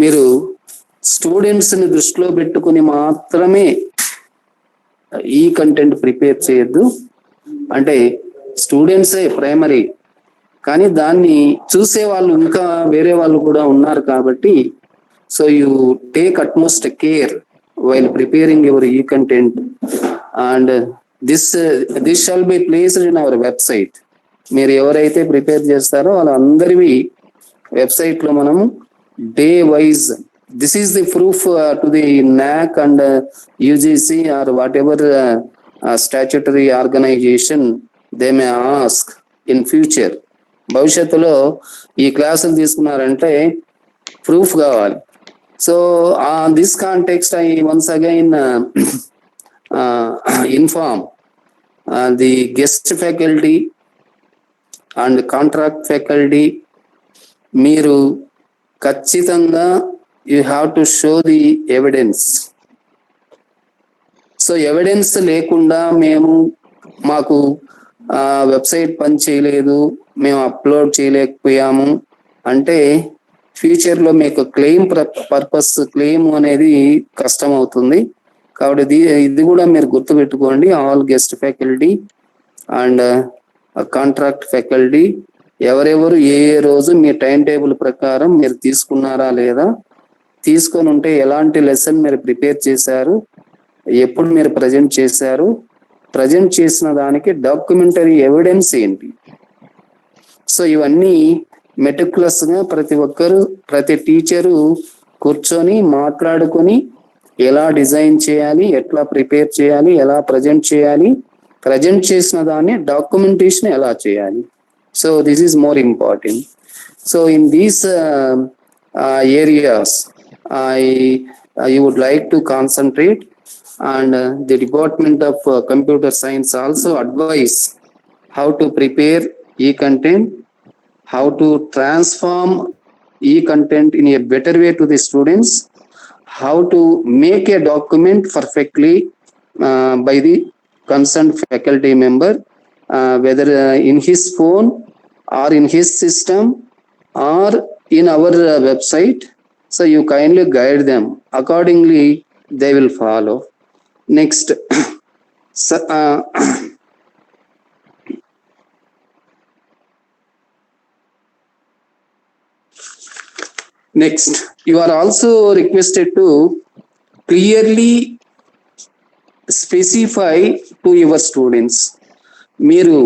మీరు స్టూడెంట్స్ని దృష్టిలో పెట్టుకుని మాత్రమే ఈ కంటెంట్ ప్రిపేర్ చేయొద్దు. అంటే స్టూడెంట్సే ప్రైమరీ, కానీ దాన్ని చూసే వాళ్ళు ఇంకా వేరే వాళ్ళు కూడా ఉన్నారు కాబట్టి so you take utmost care while preparing your ఈ content and this shall be placed in our website. మీరు ఎవరైతే ప్రిపేర్ చేస్తారో వాళ్ళందరివి వెబ్సైట్ లో మనము day wise this is the proof to the NAC and UGC or whatever statutory organization they may ask in future. భవిష్యత్తులో ఈ క్లాసులు తీసుకున్నారంటే ప్రూఫ్ కావాలి. So this context I once again inform the guest faculty and contract faculty, మీరు ఖచ్చితంగా you have to show the evidence. So evidence లేకుండా మాకు website పని చేయలేదు, మేము అప్లోడ్ చేయలేకపోయాము అంటే ఫ్యూచర్లో మీకు క్లెయిమ్ అనేది కష్టం అవుతుంది. కాబట్టి ఇది కూడా మీరు గుర్తుపెట్టుకోండి. All guest faculty and contract faculty ఎవరెవరు ఏ రోజు మీ టైం టేబుల్ ప్రకారం మీరు తీసుకున్నారా లేదా, తీసుకొని ఉంటే ఎలాంటి లెసన్ మీరు ప్రిపేర్ చేశారు, ఎప్పుడు మీరు ప్రజెంట్ చేశారు, ప్రజెంట్ చేసిన దానికి డాక్యుమెంటరీ ఎవిడెన్స్ ఏంటి. సో ఇవన్నీ మెటిక్యులస్ గా ప్రతి టీచరు కూర్చొని మాట్లాడుకొని ఎలా డిజైన్ చేయాలి, ఎట్లా ప్రిపేర్ చేయాలి, ఎలా ప్రజెంట్ చేయాలి, ప్రజెంట్ చేసిన దాన్ని డాక్యుమెంటేషన్ ఎలా చేయాలి. So this is more important. So in these areas I would like to concentrate, and the Department of Computer Science also advise how to prepare e-content, how to transform e-content in a better way to the students, how to make a document perfectly by the concerned faculty member, whether in his phone or in his system or in our website. So you kindly guide them accordingly, they will follow. Next, next you are also requested to clearly specify to your students. మీరు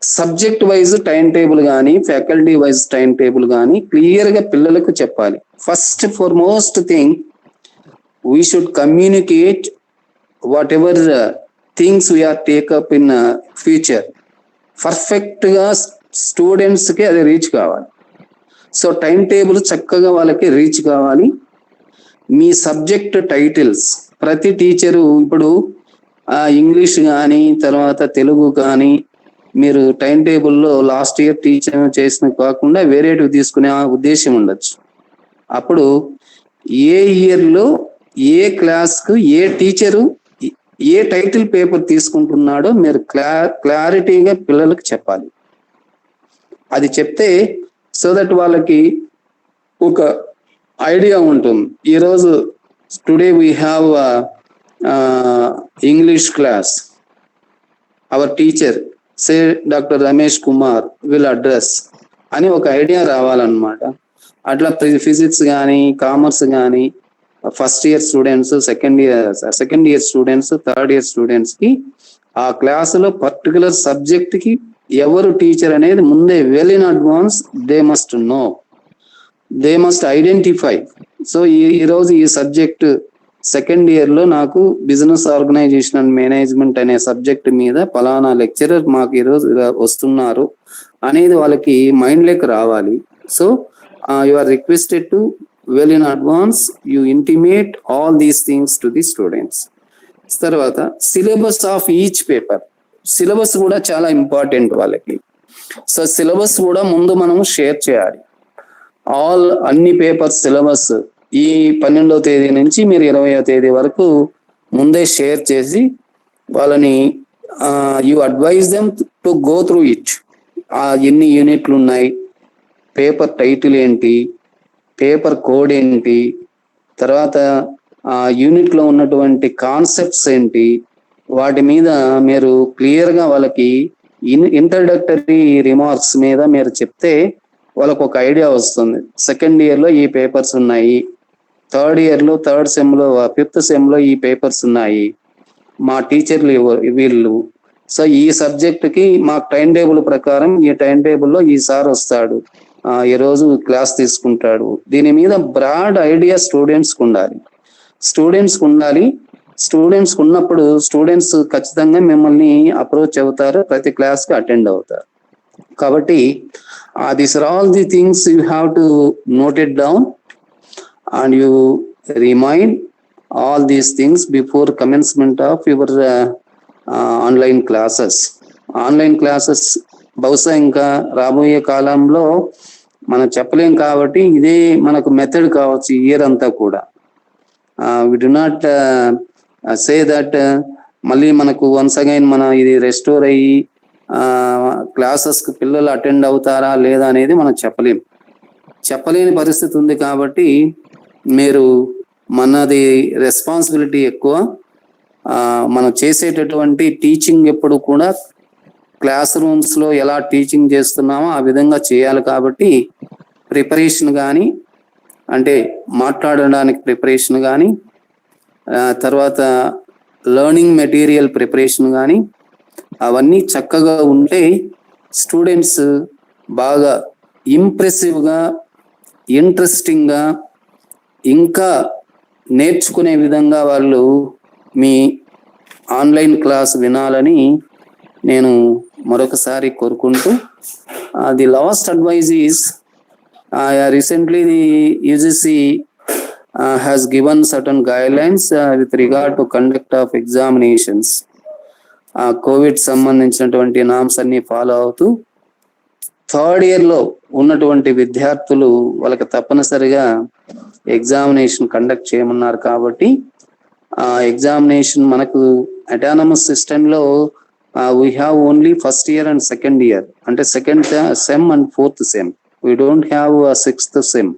subject wise time table కానీ faculty wise time table కానీ క్లియర్గా పిల్లలకు చెప్పాలి. First foremost thing we should communicate whatever things we are take up in future. పర్ఫెక్ట్గా స్టూడెంట్స్కి అది reach కావాలి. సో టైం టేబుల్ చక్కగా వాళ్ళకి రీచ్ కావాలి. మీ సబ్జెక్ట్ టైటిల్స్ ప్రతి టీచరు ఇప్పుడు ఇంగ్లీష్ కానీ తర్వాత తెలుగు కానీ మీరు టైం టేబుల్లో లాస్ట్ ఇయర్ టీచర్ చేసిన కాకుండా వేరేటివి తీసుకునే ఉద్దేశం ఉండొచ్చు. అప్పుడు ఏ ఇయర్లో ఏ క్లాస్కు ఏ టీచరు ఏ టైటిల్ పేపర్ తీసుకుంటున్నాడో మీరు క్లారిటీగా పిల్లలకు చెప్పాలి. అది చెప్తే సో దట్ వాళ్ళకి ఒక ఐడియా ఉంటుంది. ఈరోజు today we have English class, hour teacher say doctor Ramesh Kumar will address అని ఒక ఐడియా రావాలన్నమాట. అట్లా ఫిజిక్స్ కానీ కామర్స్ కానీ first year students, second year students, third year స్టూడెంట్స్కి ఆ క్లాసులో పర్టికులర్ సబ్జెక్ట్కి ఎవరు టీచర్ అనేది ముందే well in advance they must know, they must identify. So ఈరోజు ఈ సబ్జెక్ట్ సెకండ్ ఇయర్లో నాకు బిజినెస్ ఆర్గనైజేషన్ అండ్ మేనేజ్మెంట్ అనే సబ్జెక్ట్ మీద పలానా లెక్చరర్ మాకు ఈరోజు వస్తున్నారు అనేది వాళ్ళకి మైండ్లోకి రావాలి. So you are requested to well in advance you intimate all these things to the students. తర్వాత syllabus of each paper, syllabus కూడా చాలా ఇంపార్టెంట్ వాళ్ళకి. సో సిలబస్ కూడా ముందు మనం షేర్ చేయాలి. అన్ని పేపర్స్ సిలబస్ ఈ 12వ తేదీ నుంచి మీరు 20వ తేదీ వరకు ముందే షేర్ చేసి వాళ్ళని you advise them to go through it. ఎన్ని యూనిట్లు ఉన్నాయి, పేపర్ టైటిల్ ఏంటి, పేపర్ కోడ్ ఏంటి, తర్వాత యూనిట్లో ఉన్నటువంటి కాన్సెప్ట్స్ ఏంటి, వాటి మీద మీరు క్లియర్గా వాళ్ళకి ఇంట్రడక్టరీ రిమార్క్స్ మీద మీరు చెప్తే వాళ్ళకు ఒక ఐడియా వస్తుంది. సెకండ్ ఇయర్లో ఈ పేపర్స్ ఉన్నాయి, థర్డ్ ఇయర్లో థర్డ్ సెమ్లో ఫిఫ్త్ సెమ్లో ఈ పేపర్స్ ఉన్నాయి, మా టీచర్లు వీళ్ళు, సో ఈ సబ్జెక్టుకి మా టైం టేబుల్ ప్రకారం ఈ టైం టేబుల్లో ఈ సార్ వస్తాడు, ఈ రోజు క్లాస్ తీసుకుంటాడు. దీని మీద బ్రాడ్ ఐడియా స్టూడెంట్స్కి ఉండాలి. స్టూడెంట్స్ ఉన్నప్పుడు స్టూడెంట్స్ ఖచ్చితంగా మిమ్మల్ని అప్రోచ్ అవుతారు, ప్రతి క్లాస్కి అటెండ్ అవుతారు. కాబట్టి these are all the things you have to note it down and you remind all these things before commencement of your online classes. బహుశా ఇంకా రాబోయే కాలంలో మనం చెప్పలేం కాబట్టి ఇదే మనకు మెథడ్ కావచ్చు ఇయర్ అంతా కూడా. We do not say that మళ్ళీ మనకు వన్స్ అగైన్ మన ఇది రెస్టోర్ అయ్యి క్లాసెస్కి పిల్లలు అటెండ్ అవుతారా లేదా అనేది మనం చెప్పలేని పరిస్థితి ఉంది. కాబట్టి మీరు మనది రెస్పాన్సిబిలిటీ ఎక్కువ. మనం చేసేటటువంటి టీచింగ్ ఎప్పుడు కూడా క్లాస్ రూమ్స్లో ఎలా టీచింగ్ చేస్తున్నామో ఆ విధంగా చేయాలి. కాబట్టి ప్రిపరేషన్ కానీ, అంటే మాట్లాడడానికి ప్రిపరేషన్ కానీ, తర్వాత లెర్నింగ్ మెటీరియల్ ప్రిపరేషన్ కానీ, అవన్నీ చక్కగా ఉంటే స్టూడెంట్స్ బాగా ఇంప్రెసివ్గా, ఇంట్రెస్టింగ్గా, ఇంకా నేర్చుకునే విధంగా వాళ్ళు మీ ఆన్లైన్ క్లాస్ వినాలని నేను మరొకసారి కోరుకుంటూ, the last advice is recently the UGC has given certain guidelines with regard to conduct of examinations. Covid సంబంధించినటువంటి నామ్స్ అన్ని ఫాలో అవుతూ థర్డ్ ఇయర్లో ఉన్నటువంటి విద్యార్థులు వాళ్ళకి తప్పనిసరిగా ఎగ్జామినేషన్ కండక్ట్ చేయమన్నారు. కాబట్టి ఎగ్జామినేషన్ మనకు అటానమస్ సిస్టంలో we have only first year and second year, అంటే second sem and fourth sem. we don't have a sixth sem.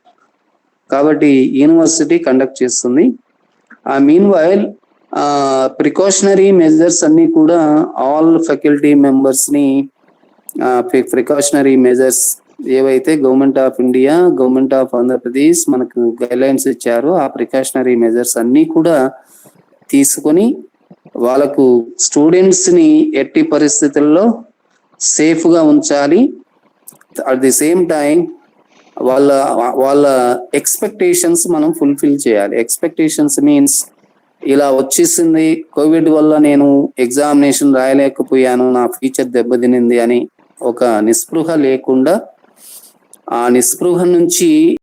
కాబట్టి యూనివర్సిటీ కండక్ట్ చేస్తుంది. మీన్ వైల్ ప్రికాషనరీ మెజర్స్ అన్ని కూడా ఆల్ ఫ్యాకల్టీ మెంబర్స్ని ప్రికాషనరీ మెజర్స్ ఏవైతే government of India, government of Andhra Pradesh మనకు guidelines ఇచ్చారో ఆ ప్రికాషనరీ మెజర్స్ అన్నీ కూడా తీసుకొని వాళ్ళకు స్టూడెంట్స్ని ఎట్టి పరిస్థితుల్లో సేఫ్గా ఉంచాలి. అట్ ది సేమ్ టైం వాళ్ళ ఎక్స్పెక్టేషన్స్ మనం ఫుల్ఫిల్ చేయాలి. ఎక్స్పెక్టేషన్స్ మీన్స్ ఇలా వచ్చేసింది, కోవిడ్ వల్ల నేను ఎగ్జామినేషన్ రాయలేకపోయాను, నా ఫ్యూచర్ దెబ్బతినింది అని ఒక నిస్పృహ లేకుండా, ఆ నిస్పృహ నుంచి